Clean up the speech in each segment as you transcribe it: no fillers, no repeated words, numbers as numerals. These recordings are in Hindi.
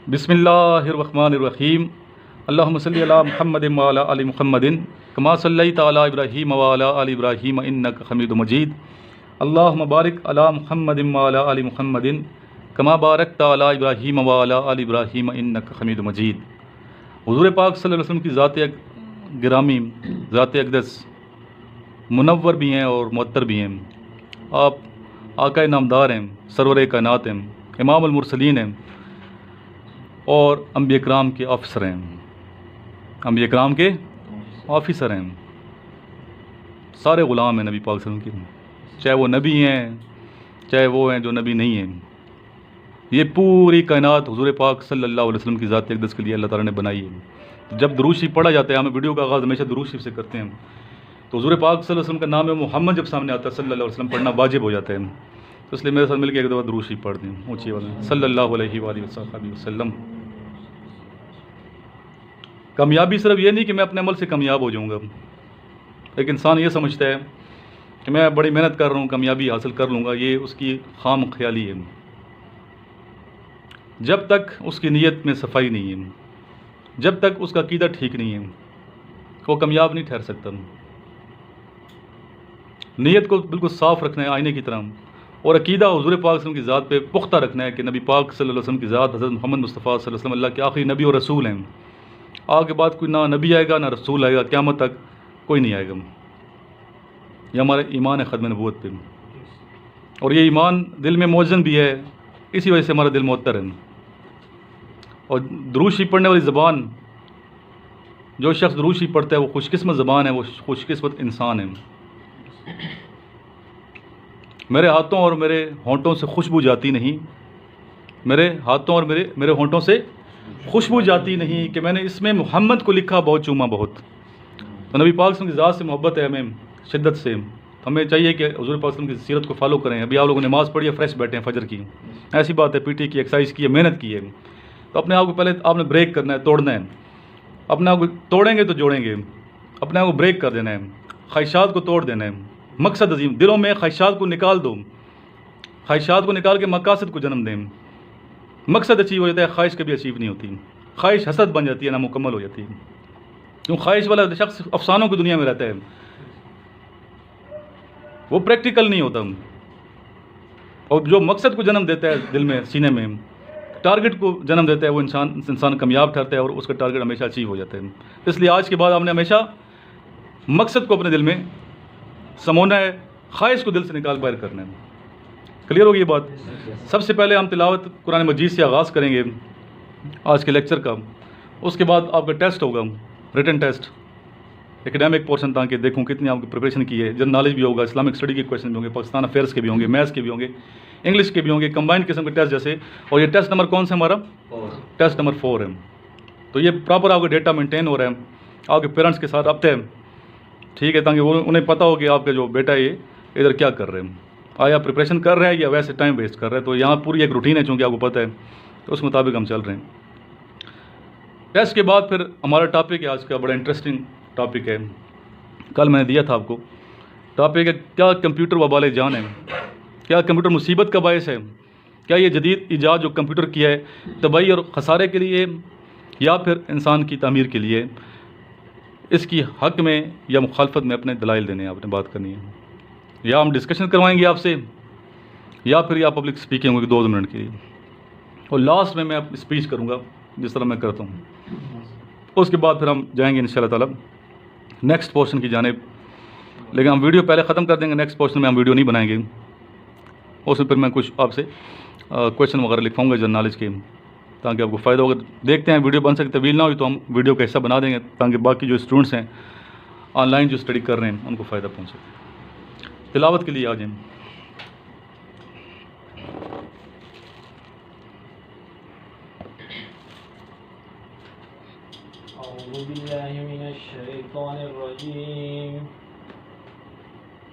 बिस्मिल्लाहिर्रहमानिर्रहीम। अल्लाहुम्मा सल्लि अला मुहम्मदिन व अला आलि मुहम्मदिन कमा सल्लैता अला इब्राहीम व अला आलि इब्राहीम इन्नका हमीदुम मजीद। अल्लाहुम्मा बारिक अला मुहम्मदिन व अला आलि मुहम्मदिन कमा बारकता अला इब्राहीम व अला आलि इब्राहीम इन्नका हमीदुम मजीद। हुज़ूर पाक सल्लल्लाहु अलैहि वसल्लम की ज़ात गिरामी, ज़ात अक़दस मुनव्वर भी हैं और मुअत्तर भी हैं। आप आका नामदार हैं, सरवर कायनात हैं, इमामुल मुरसलीन हैं और अंबिया किराम के ऑफ़िसर हैं। अंबिया किराम के ऑफ़िसर हैं, सारे ग़ुलाम हैं नबी पाक सल्लल्लाहु अलैहि वसल्लम के, चाहे वो नबी हैं चाहे वो हैं जो नबी नहीं हैं। ये पूरी कायनात हुज़ूर पाक सल्लल्लाहु अलैहि वसल्लम की ज़ात अक़दस के लिए अल्लाह ताला ने बनाई है। तो जब दुरूद शरीफ पढ़ा जाता है, हमें वीडियो का आगाज़ हमेशा दुरूद शरीफ से करते हैं, तो हुज़ूर पाक सल्लल्लाहु अलैहि वसल्लम का नाम है मोहम्मद जब सामने आता है सल्लल्लाहु अलैहि वसल्लम पढ़ना वाजिब हो जाता है। तो इसलिए मेरे साथ मिलकर एक दफ़ा दुरूद शरीफ पढ़ दें ऊँची वाला, सल्लल्लाहु अलैहि वसल्लम। कामयाबी सिर्फ ये नहीं कि मैं अपने अमल से कामयाब हो जाऊँगा। एक इंसान ये समझता है कि मैं बड़ी मेहनत कर रहा हूँ, कामयाबी हासिल कर लूँगा, ये उसकी खाम ख्याली है। जब तक उसकी नीयत में सफाई नहीं है, जब तक उसका अक़ीदा ठीक नहीं है, वो कामयाब नहीं ठहर सकता। नीयत को बिल्कुल साफ़ रखना है आईने की तरह, और अक़ीदा हुज़ूर पाक सल्लल्लाहु अलैहि वसल्लम की ज़ात पे पुख्ता रखना है कि नबी पाक सल्लल्लाहु अलैहि वसल्लम की ज़ात हज़रत मोहम्मद मुस्तफ़ा सल्लल्लाहु अलैहि वसल्लम अल्लाह के आखिरी नबी और रसूल हैं। आगे बाद कोई ना नबी आएगा ना रसूल आएगा, क़यामत तक कोई नहीं आएगा। यह हमारा ईमान है ख़त्म नबूवत पे, और ये ईमान दिल में मौज़न भी है, इसी वजह से हमारा दिल मुअत्तर है। और दुरूद शरीफ पढ़ने वाली ज़बान, जो शख्स दुरूद शरीफ पढ़ता है वो खुशकिस्मत ज़बान है, वो खुशकिस्मत इंसान है। मेरे हाथों और मेरे होंठों से खुशबू जाती नहीं, मेरे हाथों और मेरे होंठों से खुशबू जाती नहीं कि मैंने इसमें मोहम्मद को लिखा बहुत चूमा बहुत। तो नबी पाक की ज़ात से मोहब्बत है हमें शिद्दत से। हमें चाहिए कि हुज़ूर पाक की सीरत को फॉलो करें। अभी आप लोगों ने नमाज़ पढ़ी है, फ्रेश बैठे हैं फजर की, ऐसी बात है, पीटी की एक्सरसाइज की है, मेहनत की है, तो अपने आप को पहले आपने ब्रेक करना है, तोड़ना है। अपने आप को तोड़ेंगे तो जोड़ेंगे, अपने आप को ब्रेक कर देना है, ख्वाहिशात को तोड़ देना है। मकसद अजीम, दिलों में ख्वाहिशात को निकाल दो, ख्वाहिशात को निकाल के मकासद को जन्म दें। मकसद अचीव हो जाता है, ख्वाहिश कभी अचीव नहीं होती। ख्वाहिश हसद बन जाती है, नामुकम्मल हो जाती है। क्यों? ख्वाहिश वाला शख्स अफसानों की दुनिया में रहता है, वो प्रैक्टिकल नहीं होता। और जो मकसद को जन्म देता है दिल में, सीने में, टारगेट को जन्म देता है, वो इंसान कामयाब ठहरता है और उसका टारगेट हमेशा अचीव हो जाता है। इसलिए आज के बाद हमने हमेशा मकसद को अपने दिल में समोना है, ख्वाहिश को दिल से निकाल बाहर करना है। क्लियर होगी ये बात? सबसे पहले हम तिलावत कुरान मजीद से आगाज़ करेंगे आज के लेक्चर का। उसके बाद आपका टेस्ट होगा, रिटन टेस्ट, एकेडमिक पोर्शन, ताकि देखूं कितनी आपकी प्रिपरेशन की है। जनरल नॉलेज भी होगा, इस्लामिक स्टडी के क्वेश्चन भी होंगे, पाकिस्तान अफेयर्स के भी होंगे, मैथ्स के भी होंगे, इंग्लिश के भी होंगे, कंबाइंड किस्म के टेस्ट जैसे। और ये टेस्ट नंबर कौन सा हमारा? टेस्ट नंबर 4 है। तो ये प्रॉपर आपका डेटा मेंटेन हो रहा है, आपके पेरेंट्स के साथ अब है, ठीक है, ताकि वो उन्हें पता हो कि आपका जो बेटा है ये इधर क्या कर रहे हैं, आया प्रिपरेशन कर रहे हैं या वैसे टाइम वेस्ट कर रहे हैं। तो यहाँ पूरी एक रूटीन है, चूँकि आपको पता है, तो उस मुताबिक हम चल रहे हैं। टेस्ट के बाद फिर हमारा टॉपिक है आज का, बड़ा इंटरेस्टिंग टॉपिक है, कल मैंने दिया था आपको। टॉपिक है क्या कंप्यूटर वबाल जान है, क्या कंप्यूटर मुसीबत का बायस है, क्या ये जदीद ईजाद जो कंप्यूटर किया है तबाही और ख़सारे के लिए या फिर इंसान की तामीर के लिए। इसकी हक़ में या मुखालफत में अपने दलाइल देने हैं, आपने बात करनी है, या हम डिस्कशन करवाएंगे आपसे, या फिर या पब्लिक स्पीकिंग होगी 2 मिनट की, और लास्ट में मैं स्पीच करूँगा जिस तरह मैं करता हूँ। उसके बाद फिर हम जाएंगे इंशाअल्लाह ताला नेक्स्ट पोर्शन की जानिब। लेकिन हम वीडियो पहले ख़त्म कर देंगे, नेक्स्ट पोर्शन में हम वीडियो नहीं बनाएंगे। उसमें फिर मैं कुछ आपसे क्वेश्चन वगैरह लिखवाऊँगा जनरल नॉलेज के, ताकि आपको फ़ायदा होगा। देखते हैं वीडियो बन सकती तवील ना हुई तो हम वीडियो का हिस्सा बना देंगे, ताकि बाकी जो स्टूडेंट्स हैं ऑनलाइन जो स्टडी कर रहे हैं उनको फ़ायदा पहुँचे। तिलावत के लिए आ जाएं।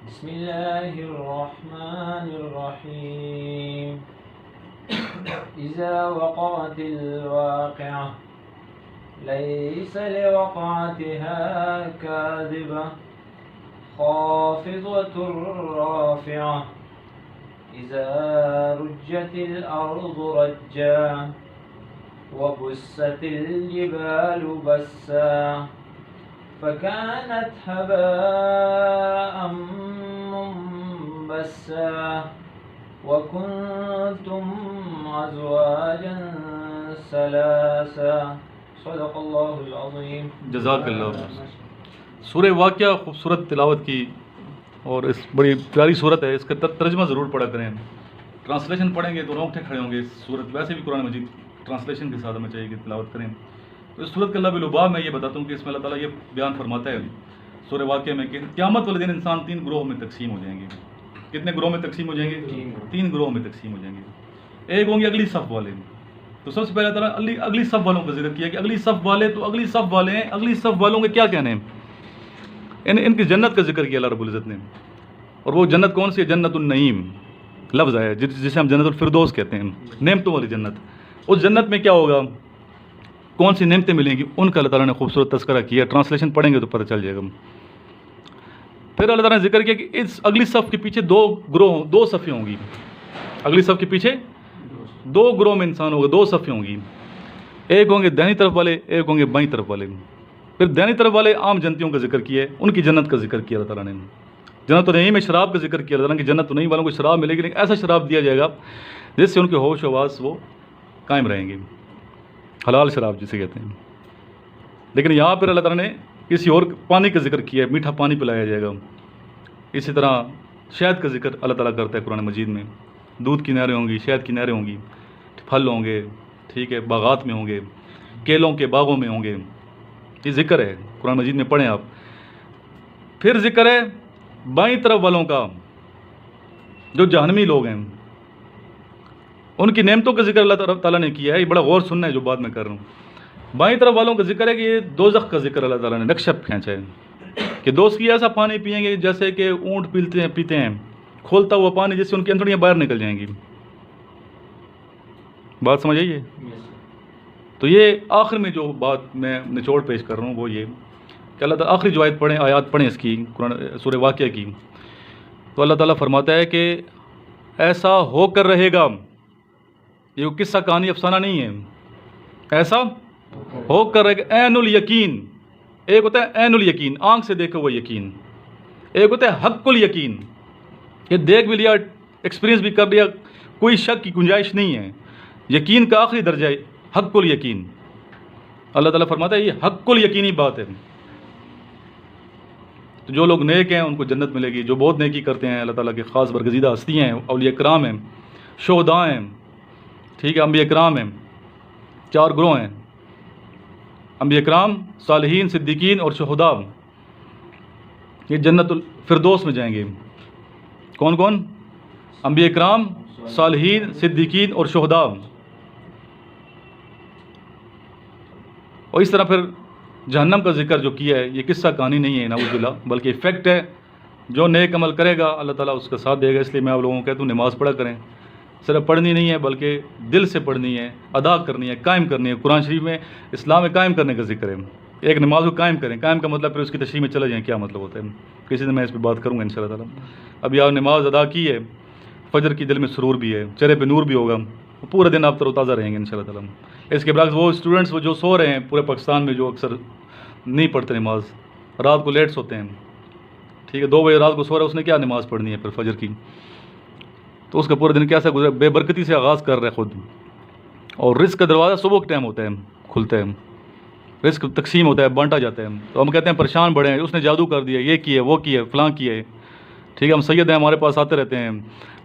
बिस्मिल्लाहिर्रहमानिर्रहीम। इज़ा वक़अतिल वाक़िअह लैसा लिवक़अतिहा काज़िबह ख़ाफ़िज़तुर राफ़िअह। इज़ा रुज्जतिल अर्ज़ु रज्जा वबुस्सतिल जिबालु बस्सा फकानत हबाअम मुंबस्सा वकुंतुम अज़वाजन सलासा। सदक़ल्लाहुल अज़ीम। जज़ाकल्लाह। सूरह वाक़िया खूबसूरत तिलावत की और इस बड़ी प्यारी सूरत है, इसका तर्जमा ज़रूर पढ़ा करें। ट्रांसलेशन पढ़ेंगे तो रोंगटे खड़े होंगे। इस सूरत वैसे भी कुरान मजीद ट्रांसलेशन के साथ हमें चाहिए कि तिलावत करें। तो इस सूरत का लुबाब मैं ये बताता हूँ कि इसमें अल्लाह ताला ये बयान फरमाता है सूरह वाक़िया में कि क़यामत वाले दिन इंसान 3 ग्रोह में तकसीम हो जाएंगे। कितने ग्रोह में तकसीम हो जाएंगे? 3 ग्रोह में तकसीम हो जाएंगे। एक होंगे अगली सफ़ वाले। तो सबसे पहले ताला अगली सफ़ वालों का जिक्र किया कि अगली सफ़ वाले तो अगली सफ़ वाले हैं। अगली सफ़ वालों के क्या कहने हैं? इनकी जन्नत का जिक्र किया अल्लाह रब्बुल इज़्ज़त ने। और वो जन्नत कौन सी है? जन्नतुन नईम लफ्ज़ है जिसे हम जन्नतुल फिरदौस कहते हैं, नेमतों वाली जन्नत। उस जन्नत में क्या होगा, कौन सी नेमतें मिलेंगी, उनका अल्लाह ताला ने खूबसूरत तज़किरा किया। ट्रांसलेशन पढ़ेंगे तो पता चल जाएगा। फिर अल्लाह ताला ने जिक्र किया कि इस अगली सफ़ के पीछे 2 सफ़ें होंगी। अगली सफ़ के पीछे 2 ग्रोह में इंसान होगा, 2 सफ़ें होंगी। एक होंगे दाहिनी तरफ वाले, एक होंगे बाईं तरफ वाले। फिर दाहिनी तरफ वाले आम जनतियों का जिक्र किया, उनकी जन्नत का जिक्र किया अल्लाह ताला ने। जन्नत तो नहीं में शराब का जिक्र किया अल्लाह ताला की जन्नत तो नहीं वालों को शराब मिलेगी, लेकिन ऐसा शराब दिया जाएगा जिससे उनके होश आवास वो कायम रहेंगे, हलाल शराब जिसे कहते हैं। लेकिन यहाँ पर अल्लाह ताला ने किसी और पानी का जिक्र किया, मीठा पानी पिलाया जाएगा। इसी तरह शहद का जिक्र अल्लाह ताला करता है कुरान मजीद में। दूध की नहरें होंगी, शहद की नहरें होंगी, फल होंगे, ठीक है, बागात में होंगे, केलों के बागों में होंगे। ये जिक्र है कुरान मजीद में, पढ़ें आप। फिर जिक्र है बाईं तरफ वालों का, जो जहन्नमी लोग हैं, उनकी नेमतों का जिक्र अल्लाह ताला ने किया है। ये बड़ा गौर सुनना है जो बात मैं कर रहा हूँ। बाईं तरफ वालों का जिक्र है कि ये दोज़ख का जिक्र अल्लाह ताला ने नक्शा खींचा है कि दोस्त की ऐसा पानी पिएंगे जैसे कि ऊँट पीते हैं खोलता हुआ पानी, जिससे उनकी अंतड़ियाँ बाहर निकल जाएंगी। बात समझ आइए। तो ये आखिर में जो बात मैं निचोड़ पेश कर रहा हूँ वो ये कि अल्लाह ताला आखिरी जो आयत पढ़ें इसकी कुरान सूरह वाक़िया की, तो अल्लाह ताला फरमाता है कि ऐसा होकर रहेगा। ये किस्सा कहानी अफसाना नहीं है, ऐसा होकर रहेगा। ऐनुल यकीन, एक होता है ऐनुल यकीन, आंख से देखा हुआ यकीन। एक होता है हक्कुल यकीन, ये देख भी लिया, एक्सपीरियंस भी कर लिया, कोई शक की गुंजाइश नहीं है। यकीन का आखिरी दर्जा है हक्कुल यकीन। अल्लाह ताला फरमाता है ये हक्कुल यकीनी बात है। तो जो लोग नेक हैं उनको जन्नत मिलेगी। जो बहुत नेकी करते हैं, अल्लाह ताला के ख़ास बरगज़ीदा हस्तियाँ हैं, औलिया कराम हैं, शुहदा हैं, ठीक है, अंबिया कराम हैं। 4 ग्रोह हैं, अंबिया कराम, सालिहीन, सिद्दीकीन और शुहदा। ये जन्नतुल फिरदौस में जाएंगे। कौन कौन? अंबिया कराम, सालिहीन, सिद्दीकीन और शुहदा। और इस तरह फिर जहन्नम का जिक्र जो किया है, ये किस्सा कहानी नहीं है नाउज़ुबिल्लाह, बल्कि इफ़ेक्ट है। जो नेक अमल करेगा अल्लाह ताला उसका साथ देगा। इसलिए मैं आप लोगों को कहता हूँ नमाज़ पढ़ा करें। सिर्फ पढ़नी नहीं है बल्कि दिल से पढ़नी है, अदा करनी है, कायम करनी है। कुरान शरीफ में इस्लाम में कायम करने का जिक्र है। एक नमाज को कायम करें, कायम का मतलब फिर उसकी तशरीह में चले जाएँ क्या मतलब होता है, किसी दिन मैं इस पर बात करूँगा इंशाअल्लाह ताला। अभी आप नमाज अदा की है, फजर की दिल में सुरूर भी है, चेहरे पे नूर भी होगा, पूरे दिन आप तरोताज़ा रहेंगे इंशाअल्लाह ताला। इसके बरअक्स वो स्टूडेंट्स वो जो सो रहे हैं पूरे पाकिस्तान में, जो अक्सर नहीं पढ़ते नमाज, रात को लेट सोते हैं, ठीक है, 2 बजे रात को सो रहा है, उसने क्या नमाज़ पढ़नी है फिर फजर की, तो उसका पूरा दिन कैसा गुजरा, बेबरकती से आगाज़ कर रहा है खुद। और रिस्क का दरवाज़ा सुबह के टाइम होता है, खुलता है, रिस्क तकसीम होता है, बांटा जाता है। तो हम कहते हैं परेशान बड़े हैं, उसने जादू कर दिया, ये किए वो किए, फ़लाँ किए, ठीक है। हम सैयद हैं, हमारे पास आते रहते हैं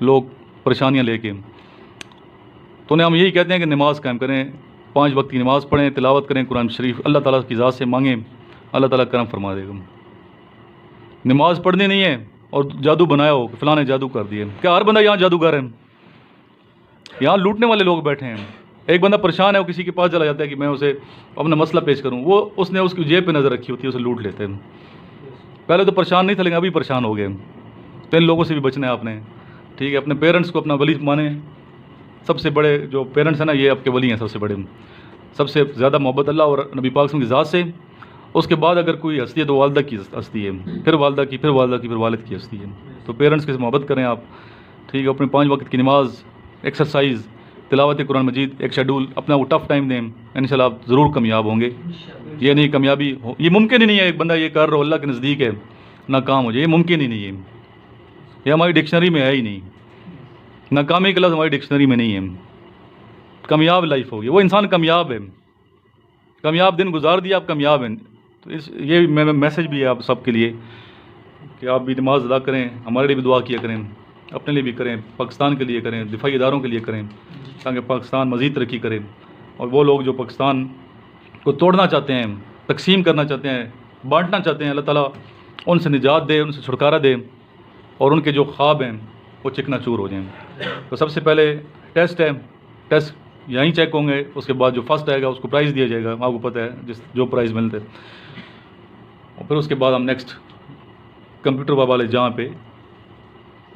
लोग परेशानियाँ लेके। तो उन्हें हम यही कहते हैं कि नमाज़ कायम करें, 5 वक्त की नमाज़ पढ़ें, तिलावत करें कुरान शरीफ, अल्लाह ताला की ज़ात से मांगें, अल्लाह ताला करम फरमा देगा। नमाज़ पढ़नी नहीं है और जादू बनाया हो कि फ़लाँ ने जादू कर दिए। क्या हर बंदा यहाँ जादूगर है? यहाँ लूटने वाले लोग बैठे हैं। एक बंदा परेशान है, वो किसी के पास चला जाता है कि मैं उसे अपना मसला पेश करूँ, वो उसने उसकी जेब पे नज़र रखी होती है, उसे लूट लेते हैं। पहले तो परेशान नहीं थे लेकिन अभी परेशान हो गए। तो इन लोगों से भी बचना है आपने, ठीक है। अपने पेरेंट्स को अपना वली माने। सबसे बड़े जो पेरेंट्स हैं ना, ये आपके वली हैं सबसे बड़े। सबसे ज़्यादा मोहब्बत अल्लाह और नबी पाक की ज़ात से। उसके बाद अगर कोई हस्ती है तो वालदा की हस्ती है, फिर वालदा की, फिर वालदा की, फिर वालिद की हस्ती है। तो पेरेंट्स की मोहब्बत करें आप, ठीक है। अपने 5 वक्त की नमाज, एक्सरसाइज, तिलावत कुरान मजीद, एक शेड्यूल, अपना वो टफ़ टाइम दें, इंशाल्लाह आप ज़रूर कामयाब होंगे। ये नहीं कामयाबी हो, ये मुमकिन ही नहीं है, एक बंदा ये कर रहा हो अल्लाह के नज़दीक है नाकाम हो जाए, ये मुमकिन ही नहीं है, ये हमारी डिक्शनरी में है ही नहीं। नाकामी का लफ्ज़ हमारी डिक्शनरी में नहीं है। कामयाब लाइफ होगी, वो इंसान कामयाब है, कामयाब दिन गुजार दिया, आप कामयाब हैं। तो इस ये मैसेज भी है आप सबके लिए कि आप भी नमाज अदा करें, हमारे लिए भी दुआ किया करें, अपने लिए भी करें, पाकिस्तान के लिए करें, दिफाई इदारों के लिए करें, ताकि पाकिस्तान मज़ीद तरक्की करे। और वो लोग जो पाकिस्तान को तोड़ना चाहते हैं, तकसीम करना चाहते हैं, बांटना चाहते हैं, अल्लाह ताला उनसे निजात दे, उनसे छुटकारा दे और उनके जो ख्वाब हैं वो चिकनाचूर हो जाएं। तो सबसे पहले टेस्ट है, टेस्ट यहीं चेक होंगे, उसके बाद जो फर्स्ट आएगा उसको प्राइज़ दिया जाएगा, आपको पता है जो प्राइज़ मिलते हैं। और फिर उसके बाद हम नेक्स्ट कंप्यूटर वाले जहाँ पे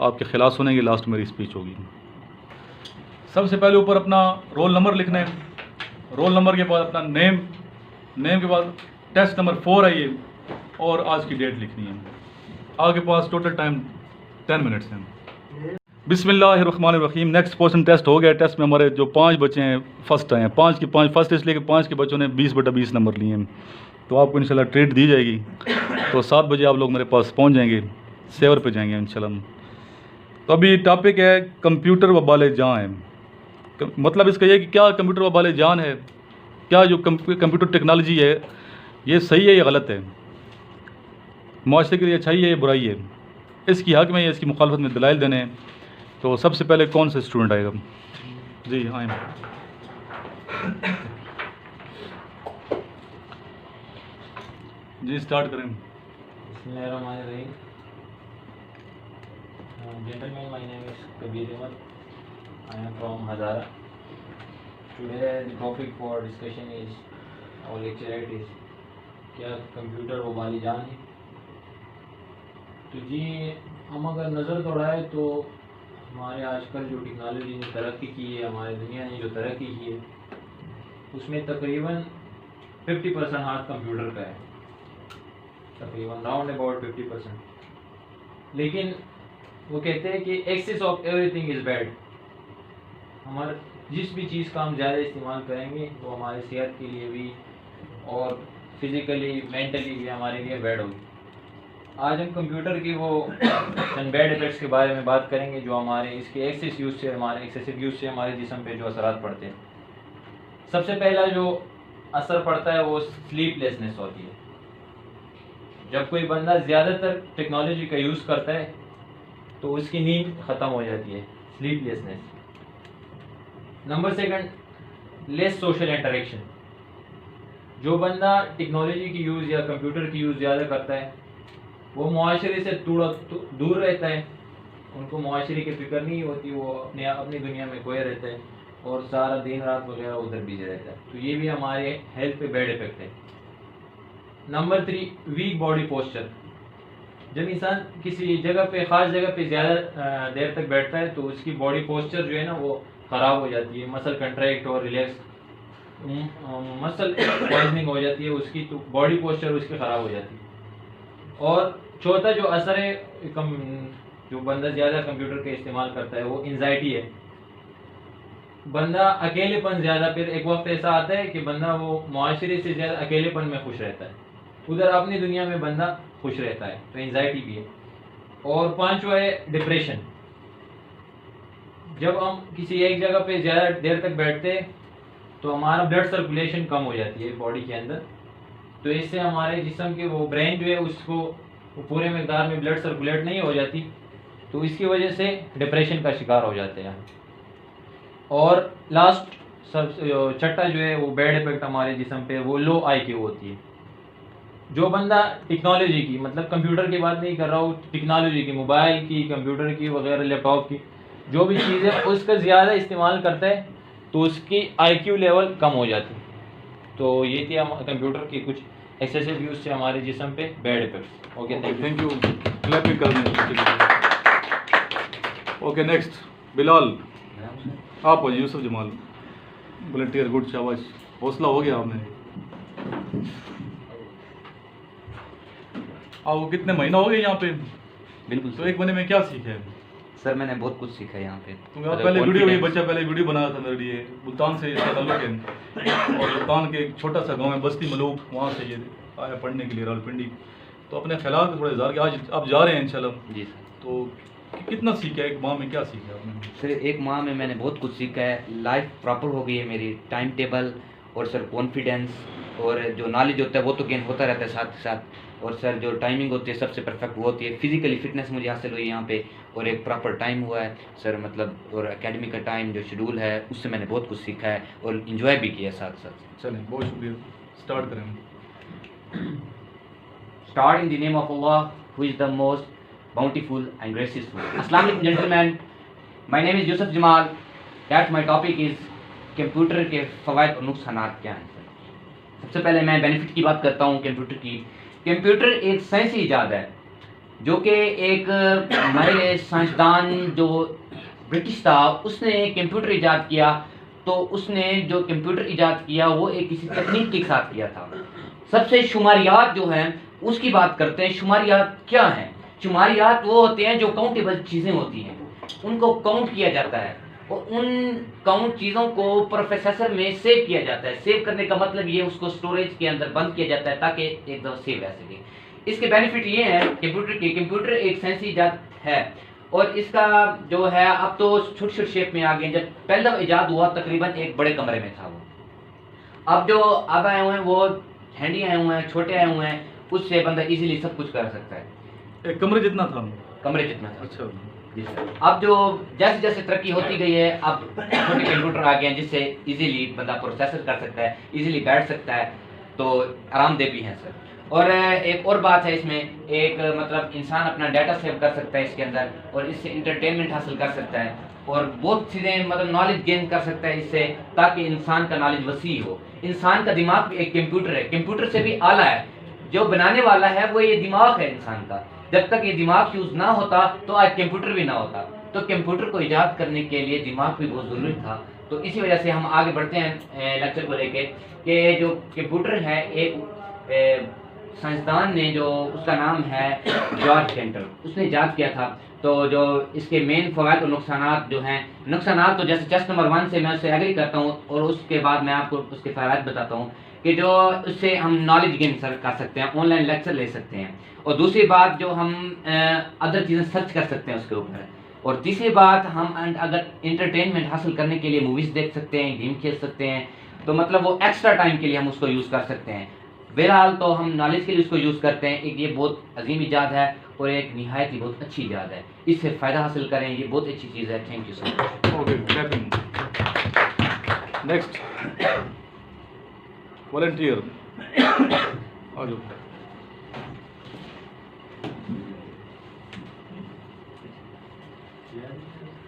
आपके खिलाफ सुनेंगे, लास्ट मेरी स्पीच होगी। सबसे पहले ऊपर अपना रोल नंबर लिखना है, रोल नंबर के बाद अपना नेम, नेम के बाद टेस्ट नंबर 4 है ये, और आज की डेट लिखनी है। आपके पास टोटल टाइम 10 मिनट्स हैं। बिस्मिल्लाहिर्रहमानिर्रहीम। नेक्स्ट पोर्शन टेस्ट हो गया। टेस्ट में हमारे जो 5 बच्चे हैं फर्स्ट आए हैं, 5 की 5 फर्स्ट, इसलिए कि 5 के बच्चों ने 20/20 नंबर लिए हैं, तो आपको इंशाल्लाह ट्रीट दी जाएगी। तो 7 बजे आप लोग मेरे पास पहुंच जाएंगे, सेवर पे जाएंगे इंशाल्लाह। तो अभी टॉपिक है कंप्यूटर वबाल जान है। मतलब इसका ये कि क्या कंप्यूटर वबाल जान है, क्या जो कंप्यूटर टेक्नोलॉजी है ये सही है या गलत है, माशरे के लिए अच्छाई है या बुराई है, इसकी हक़ में या इसकी मुखालफत में दलाइल देने हैं। तो सबसे पहले कौन सा स्टूडेंट आएगा? जी हाँ, जी स्टार्ट करें। Bismillahirrahmanirrahim. Gentlemen, my name is Kabir Ahmed. I am from Hazara. Today the topic for discussion is, our lecture is क्या कंप्यूटर वबाल जान है। तो जी हम अगर नज़र दौड़ाए तो हमारे आजकल जो टेक्नोलॉजी ने तरक्की की है, हमारी दुनिया ने जो तरक्की की है, उसमें तकरीबन 50% हाथ कंप्यूटर का है, तकरीबन राउंड अबाउट 50%। लेकिन वो कहते हैं कि excess of everything is bad. हमारे जिस भी चीज़ का हम ज़्यादा इस्तेमाल करेंगे वो हमारे सेहत के लिए भी और फिज़िकली मेंटली भी हमारे लिए बैड होगी। आज हम कंप्यूटर की वो चंद बैड इफेक्ट्स के बारे में बात करेंगे जो हमारे इसके एक्सेसिव यूज़ से हमारे जिस्म पे जो असरात पड़ते हैं। सबसे पहला जो असर पड़ता है वो स्लीपलेसनेस होती है। जब कोई बंदा ज़्यादातर टेक्नोलॉजी का यूज़ करता है तो उसकी नींद ख़त्म हो जाती है, sleeplessness. Number 2, less social interaction. जो बंदा टेक्नोलॉजी की यूज़ या कंप्यूटर की यूज़ ज़्यादा करता है वो मुआशरे से दूर रहता है, उनको मुआशरे की फ़िक्र नहीं होती, वो अपनी दुनिया में खोए रहता है और सारा दिन रात वगैरह उधर बिजी रहता है। तो ये भी हमारे हेल्थ पे बैड इफेक्ट है। Number 3, weak body posture. जब इंसान किसी जगह पे, ख़ास जगह पे ज़्यादा देर तक बैठता है तो उसकी बॉडी पोस्चर जो है ना वो ख़राब हो जाती है, मसल कंट्रैक्ट और रिलैक्स, मसल पॉइजनिंग हो जाती है उसकी, तो बॉडी पोस्चर उसकी ख़राब हो जाती है। और चौथा जो असर है जो बंदा ज़्यादा कंप्यूटर का इस्तेमाल करता है वो एंजाइटी है। बंदा अकेलेपन ज़्यादा, फिर एक वक्त ऐसा आता है कि बंदा वो मुआशरे से ज़्यादा अकेलेपन में खुश रहता है, उधर अपनी दुनिया में बंदा खुश रहता है, तो एंजाइटी भी है। और 5वां है डिप्रेशन। जब हम किसी एक जगह पे ज़्यादा देर तक बैठते हैं तो हमारा ब्लड सर्कुलेशन कम हो जाती है बॉडी के अंदर, तो इससे हमारे जिस्म के वो ब्रेन जो है उसको वो पूरे मकदार में ब्लड सर्कुलेट नहीं हो जाती, तो इसकी वजह से डिप्रेशन का शिकार हो जाते हैं। और लास्ट छठा जो है वो बैड इफेक्ट हमारे जिस्म पे वो लो IQ होती है। जो बंदा टेक्नोलॉजी की, मतलब कंप्यूटर की बात नहीं कर रहा हूँ, टेक्नोलॉजी की, मोबाइल की, कंप्यूटर की वगैरह, लैपटॉप की, जो भी चीज़ें उसका ज़्यादा इस्तेमाल करता है तो उसकी IQ लेवल कम हो जाती है। तो ये थी हम कंप्यूटर की कुछ एक्सेसिव यूज़ से हमारे जिस्म पे bad effects. Okay, thank you. Clapping कर दें। ओके, नेक्स्ट बिलाल, आप यूसुफ जमाल, वॉलंटियर, गुड, शाबाश, हौसला हो गया आपने। आपको कितने महीना हो गए यहाँ पे? बिल्कुल। तो एक महीने में क्या सीखे? सर मैंने बहुत कुछ सीखा है यहाँ पे। तो आप पहले वीडियो, ये बच्चा पहले वीडियो बनाया था मेरे लिए, मुल्तान से इसका ताल्लुक है और मुल्तान के एक छोटा सा गांव है बस्ती मलूक, वहाँ से ये आया पढ़ने के लिए रावलपिंडी। तो अपने ख्याल को थोड़ा इज़हार किया, आज आप जा रहे हैं इंशाल्लाह। जी सर। तो कितना सीखा है, एक माह में क्या सीखा आपने? सर एक माह में मैंने बहुत कुछ सीखा है। लाइफ प्रॉपर हो गई है मेरी, टाइम टेबल और सर कॉन्फिडेंस और जो नॉलेज होता है वो तो गेन होता रहता है साथ के साथ, और सर जो टाइमिंग होती है सबसे परफेक्ट वो होती है। फिजिकली फिटनेस मुझे हासिल हुई यहाँ पे, और एक प्रॉपर टाइम हुआ है सर, मतलब और एकेडमी का टाइम जो शेड्यूल है उससे मैंने बहुत कुछ सीखा है और इन्जॉय भी किया साथ साथ। चलें, बहुत शुक्रिया, स्टार्ट करें। Start in the name of Allah, who is the most bountiful and graceful. Assalamu alaikum gentlemen, my name is Yusuf Jamal. That my topic is computer के फ़वाइद और नुकसानात क्या हैं। सबसे पहले मैं बेनिफिट की बात करता हूँ कंप्यूटर की। कंप्यूटर एक साइंसी इजाद है जो कि एक माहिर साइंसदान जो ब्रिटिश था उसने कंप्यूटर इजाद किया। तो उसने जो कंप्यूटर इजाद किया वो एक किसी तकनीक के साथ किया था। सबसे शुमारियात जो हैं उसकी बात करते हैं। शुमारियात क्या हैं? शुमारियात वो होते हैं जो काउंटेबल चीज़ें होती हैं, उनको काउंट किया जाता है और उन काउंट चीज़ों को प्रोसेसर में सेव किया जाता है। सेव करने का मतलब ये उसको स्टोरेज के अंदर बंद किया जाता है ताकि एकदम सेव रह सके। इसके बेनिफिट ये हैं कंप्यूटर के, कंप्यूटर एक साइंसी इजाद है और इसका जो है अब तो छोटी छोटी शेप में आ गए। जब पहला इजाद हुआ तकरीबन एक बड़े कमरे में था वो, अब जो अब आए हुए हैं वो हैंडी आए हुए हैं, छोटे आए हुए हैं, उससे बंदा इजीली सब कुछ कर सकता है। एक कमरे जितना था? कमरे जितना था। अच्छा जी सर। अब जो जैसे जैसे तरक्की होती गई है अब छोटे कंप्यूटर आ गए हैं जिससे इजीली बंदा प्रोसेसर कर सकता है, इजीली बैठ सकता है, तो आरामदेह भी है सर। और एक और बात है इसमें, एक मतलब इंसान अपना डाटा सेव कर सकता है इसके अंदर और इससे इंटरटेनमेंट हासिल कर सकता है और बहुत चीज़ें मतलब नॉलेज गेन कर सकता है इससे, ताकि इंसान का नॉलेज वसी हो। इंसान का दिमाग भी एक कंप्यूटर है, कंप्यूटर से भी आला है। जो बनाने वाला है वो ये दिमाग है इंसान का। जब तक ये दिमाग यूज़ ना होता तो आज कंप्यूटर भी ना होता। तो कंप्यूटर को ईजाद करने के लिए दिमाग भी बहुत ज़रूरी था। तो इसी वजह से हम आगे बढ़ते हैं लेक्चर को लेके कि जो कंप्यूटर है एक साइंसदान ने, जो उसका नाम है जॉर्ज कैंटर, उसने ईजाद किया था। तो जो इसके मेन फ़वाइद और नुकसानात जो हैं, नुकसानात तो जैसे टेस्ट नंबर 1 से मैं उससे एग्री करता हूँ और उसके बाद मैं आपको उसके फ़वाइद बताता हूँ कि जो उससे हम नॉलेज गेन कर सकते हैं, ऑनलाइन लेक्चर ले सकते हैं, और दूसरी बात जो हम अदर चीज़ें सर्च कर सकते हैं उसके ऊपर, और तीसरी बात हम अगर इंटरटेनमेंट हासिल करने के लिए मूवीज़ देख सकते हैं, गेम खेल सकते हैं, तो मतलब वो एक्स्ट्रा टाइम के लिए हम उसको यूज़ कर सकते हैं। बहरहाल तो हम नॉलेज के लिए उसको यूज़ करते हैं। एक ये बहुत अजीम ईजाद है और एक निहायत ही बहुत अच्छी ईजाद है, इससे फ़ायदा हासिल करें, ये बहुत अच्छी चीज़ है। Thank you so much. Okay, next volunteer आ जाओ।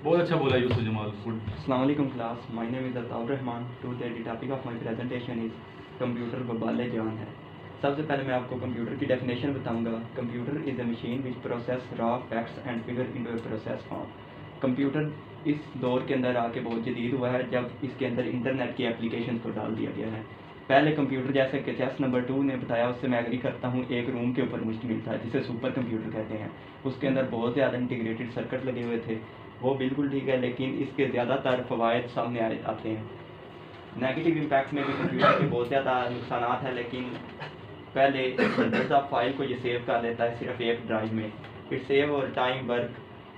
बहुत अच्छा बोला Yusuf Jamal. Good. Assalamu alaikum class, my name is Ataur Rahman. Today the topic of my presentation is computer बबाले जान है। सबसे पहले मैं आपको कंप्यूटर की डेफिनेशन बताऊंगा। Computer is a machine which process raw facts and figure into a process form. Computer इस दौर के अंदर आके बहुत जदीद हुआ है जब इसके अंदर इंटरनेट की एप्लीकेशन को डाल दिया गया है। पहले कंप्यूटर जैसे कि टेस्ट नंबर 2 ने बताया, उससे मैं एग्री करता हूँ, एक रूम के ऊपर मुश्तमिल था जिसे सुपर कंप्यूटर कहते हैं। उसके अंदर बहुत ज़्यादा इंटीग्रेटेड सर्किट लगे हुए थे, वो बिल्कुल ठीक है, लेकिन इसके ज़्यादातर फ़वाइद सामने आते हैं। नेगेटिव इम्पैक्ट में भी कंप्यूटर के बहुत ज़्यादा नुकसान हैं, लेकिन पहले हंड्रेड्स ऑफ फाइल को ये सेव कर लेता है सिर्फ एक ड्राइव में। फिर सेव और टाइम वर्क,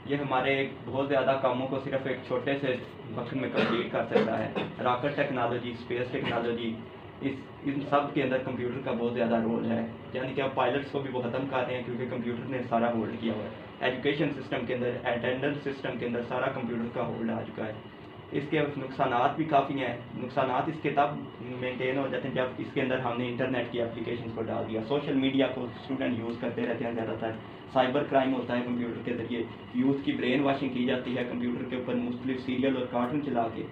ये हमारे बहुत ज़्यादा कामों को सिर्फ एक छोटे से वक्त में कंप्लीट कर सकता है। रॉकेट टेक्नोलॉजी, स्पेस टेक्नोलॉजी, इन सब के अंदर कंप्यूटर का बहुत ज़्यादा रोल है। यानी कि अब पायलट्स को भी वो ख़त्म कर रहे हैं क्योंकि कंप्यूटर ने सारा होल्ड किया हुआ है। एजुकेशन सिस्टम के अंदर, अटेंडेंस सिस्टम के अंदर सारा कंप्यूटर का होल्ड आ चुका है। इसके नुकसानात भी काफ़ी हैं। नुकसानात इसके तब मेंटेन हो जाते हैं जब इसके अंदर हमने इंटरनेट की एप्लीकेशन को डाल दिया। सोशल मीडिया को स्टूडेंट यूज़ करते रहते हैं ज़्यादातर। साइबर क्राइम होता है कंप्यूटर के ज़रिए। यूथ की ब्रेन वॉशिंग की जाती है कंप्यूटर के ऊपर, मुख्तलिफ सीरियल और कार्टून चला के।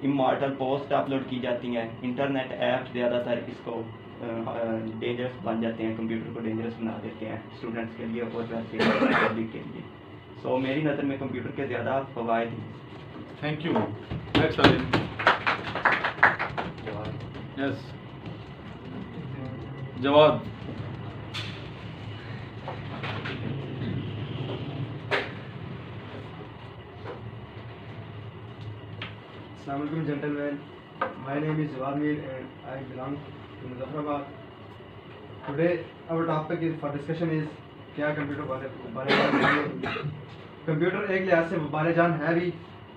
इमॉर्टल पोस्ट अपलोड की जाती हैं। इंटरनेट ऐप्स ज़्यादातर इसको डेंजरस बन जाते हैं, कंप्यूटर को डेंजरस बना देते हैं स्टूडेंट्स के लिए और वैसे पब्लिक के लिए। सो मेरी नज़र में कंप्यूटर के ज़्यादा फ़वाइद हैं। Thank you. नेक्स्ट आ जाइए। यस, जवाब। Assalamualaikum gentlemen. My name is Wadmir and I belong to Muzaffarabad. Today our topic is for discussion is क्या कंप्यूटर बारे में। कंप्यूटर एक लिहाज से बारे जान है भी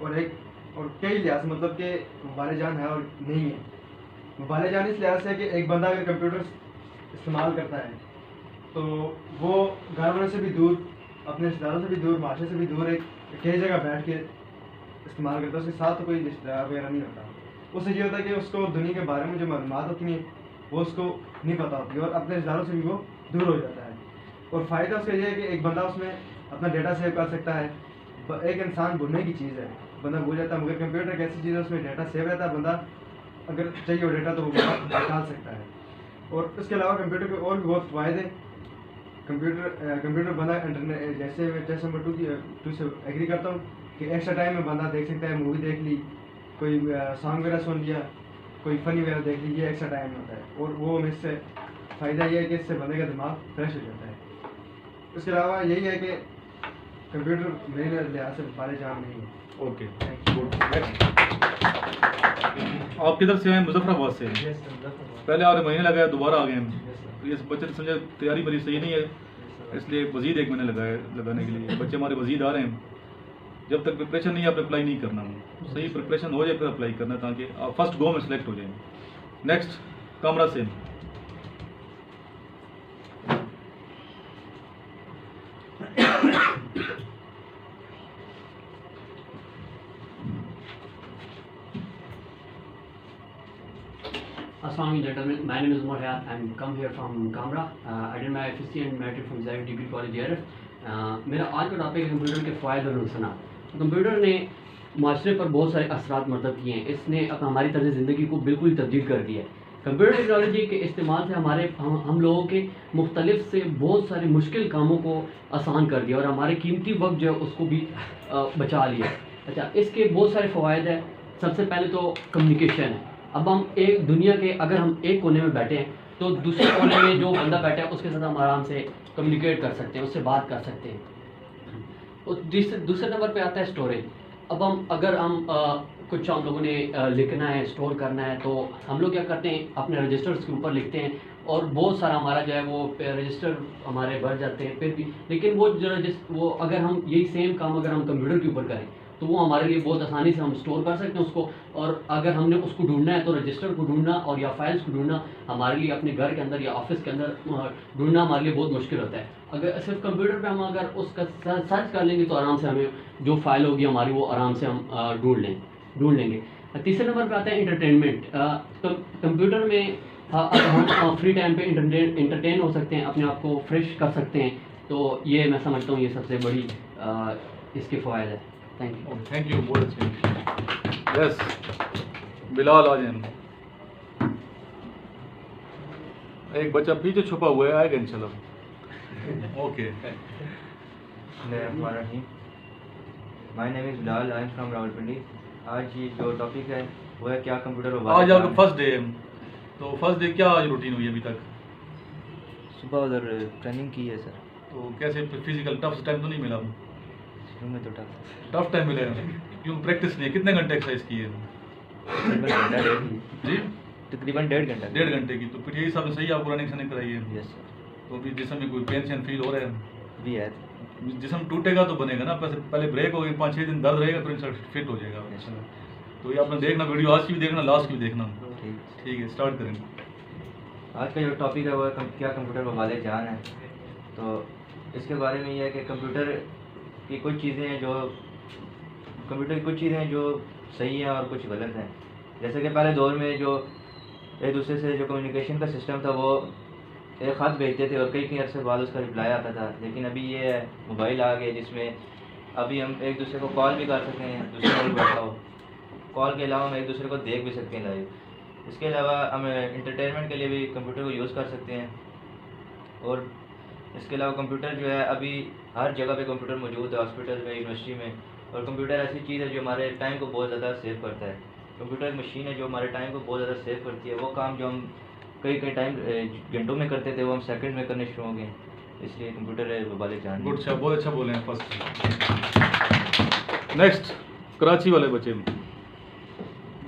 और कई लिहाज से मतलब कि बारे जान है और नहीं है। बारे जान इस लिहाज से कि एक बंदा अगर कंप्यूटर इस्तेमाल करता है तो वो घर वालों से भी दूर, अपने रिश्तेदारों से भी दूर, माशरे से भी दूर एक कई जगह बैठ के इस्तेमाल करता है। उसके साथ तो कोई रिश्तेदार वगैरह नहीं होता। उससे ये होता है कि उसको दुनिया के बारे में जो मालूमात होती हैं वो उसको नहीं पता होती और अपने रिश्तेदारों से भी वो दूर हो जाता है। और फ़ायदा उसका ये है कि एक बंदा उसमें अपना डेटा सेव कर सकता है। एक इंसान भूलने की चीज़ है, बंदा भूल जाता है, मगर कंप्यूटर एक ऐसी चीज़ है उसमें डेटा सेव रहता है। बंदा अगर चाहिए वो डेटा तो वो निकाल सकता है। और उसके अलावा कंप्यूटर के और भी बहुत फ़ायदे। कंप्यूटर बंदा इंटरनेट जैसे नंबर 2 से एग्री करता हूँ कि एक्स्ट्रा टाइम में बंदा देख सकता है, मूवी देख ली, कोई सॉन्ग वगैरह सुन लिया, कोई फ़नी वगैरह देख ली, ये एक्स्ट्रा टाइम होता है। और वो इससे फ़ायदा ये है कि इससे बंदे का दिमाग फ्रेश हो जाता है। इसके अलावा यही है कि कंप्यूटर मेरे लिहाज से बारे जान नहीं है। Okay, good. आप किधर से हैं? मुजफ्फराबाद से। पहले आपने महीने लगाया, दोबारा आ गए हैं। तो ये बच्चे समझे तैयारी मेरी सही नहीं है, इसलिए मज़ीद एक महीने लगाने के लिए बच्चे हमारे मज़ीद आ रहे हैं। जब तक प्रिपरेशन नहीं है आपने अप्लाई नहीं करना। सही प्रिपरेशन हो जाए फिर अप्लाई करना, ताकि आप फर्स्ट गो में सेलेक्ट हो जाए। नेक्स्ट कामरा से Assalamu alaikum gentlemen, my name is Umar Hayat. I'm come here from Kamra. I did my FSc and metric from Zaid Degree College JRF. मेरा आज का टॉपिक है कंप्यूटर के फ़ायदे और नुकसान। कंप्यूटर ने माशरे पर बहुत सारे असरात मरतब किए हैं। इसने अब हमारी तर्ज ज़िंदगी को बिल्कुल ही तब्दील कर दिया है। कंप्यूटर टेक्नोलॉजी के इस्तेमाल से हम लोगों के मुख्तलिफ से बहुत सारे मुश्किल कामों को आसान कर दिया और हमारे कीमती वक्त जो है उसको भी बचा लिया। अच्छा, इसके बहुत सारे फ़वायद हैं। सबसे पहले तो कम्युनिकेशन है। अब हम एक दुनिया के अगर हम एक कोने में बैठे हैं तो दूसरे कोने में जो बंदा बैठा है उसके साथ हम आराम से कम्युनिकेट कर सकते हैं, उससे बात कर सकते हैं। और दूसरे नंबर पे आता है स्टोरेज। अब अगर कुछ हम लोगों ने लिखना है, स्टोर करना है, तो हम लोग क्या करते हैं अपने रजिस्टर्स के ऊपर लिखते हैं और बहुत सारा हमारा जो है वो रजिस्टर हमारे भर जाते हैं फिर भी। लेकिन वो अगर हम यही सेम काम अगर हम कंप्यूटर के ऊपर करें तो वो हमारे लिए बहुत आसानी से हम स्टोर कर सकते हैं उसको। और अगर हमने उसको ढूंढना है तो रजिस्टर को ढूंढना और या फाइल्स को ढूंढना हमारे लिए अपने घर के अंदर या ऑफिस के अंदर ढूंढना हमारे लिए बहुत मुश्किल होता है। अगर सिर्फ कंप्यूटर पे हम अगर उसका सर्च कर लेंगे तो आराम से हमें जो फाइल होगी हमारी वो आराम से हम ढूंढ लेंगे। तीसरे नंबर पर आता है इंटरटेनमेंट। कंप्यूटर में हम फ्री टाइम पे इंटरटेन हो सकते हैं, अपने आप को फ्रेश कर सकते हैं। तो ये मैं समझता हूँ ये सबसे बड़ी इसके फ़ायदे है। Thank you. थैंक यू, बहुत अच्छे। यस, बिलाल आ जाए। एक बच्चा पीछे छुपा हुआ है, आएगा इंशाल्लाह। Okay. My name is Bilal, I am from Rawalpindi. आज ये जो टॉपिक है वो है क्या कंप्यूटर आज आपका फर्स्ट डे है, तो फर्स्ट डे क्या आज रूटीन हुई अभी तक? सुबह उधर ट्रेनिंग की है सर। तो कैसे फिजिकल टफ टाइम तो नहीं मिला? शुरू में तो टफ टाइम मिला है। क्यों प्रैक्टिस नहीं है? कितने घंटे एक्सरसाइज की है? जी तकरीबन 1.5 घंटा। 1.5 घंटे की। तो फिर यही सब सही आपको रनिंग शनिंग कराई है? Yes sir. तो अभी जिसम में कोई पेंशन फील हो रहा है? भी है। जिसम टूटेगा तो बनेगा ना, पहले ब्रेक होगी, 5-6 दिन दर्द रहेगा, फिर फिट हो जाएगा। तो ये आपने देखना, वीडियो आज की भी देखना, लास्ट की भी देखना। ठीक है, स्टार्ट करेंगे। आज का जो टॉपिक है वो क्या कंप्यूटर वबाले जान है। तो इसके बारे में ये है कि कंप्यूटर की कुछ चीज़ें हैं जो सही हैं और कुछ गलत हैं। जैसे कि पहले दौर में जो एक दूसरे से जो कम्युनिकेशन का सिस्टम था वो एक ख़त भेजते थे और कई अरसे बाद उसका रिप्लाई आता था। लेकिन अभी ये है मोबाइल आ गए जिसमें अभी हम एक दूसरे को कॉल भी कर सकते हैं, दूसरे को बैठा हो। कॉल के अलावा हम एक दूसरे को देख भी सकते हैं लाइव। इसके अलावा हम इंटरटेनमेंट के लिए भी कंप्यूटर को यूज़ कर सकते हैं। और इसके अलावा कंप्यूटर जो है अभी हर जगह पे कंप्यूटर मौजूद है, हॉस्पिटल में, यूनिवर्सिटी में। और कंप्यूटर ऐसी चीज़ है जो हमारे टाइम को बहुत ज़्यादा सेव करता है। कंप्यूटर एक मशीन है जो हमारे टाइम को बहुत ज़्यादा सेव करती है। वो काम जो हम कई टाइम घंटों में करते थे वो हम सेकंड में करने शुरू हो गए। इसलिए कंप्यूटर है वबाले जान। गुड, अच्छा, बहुत अच्छा बोले हैं। फर्स्ट नेक्स्ट कराची वाले बच्चे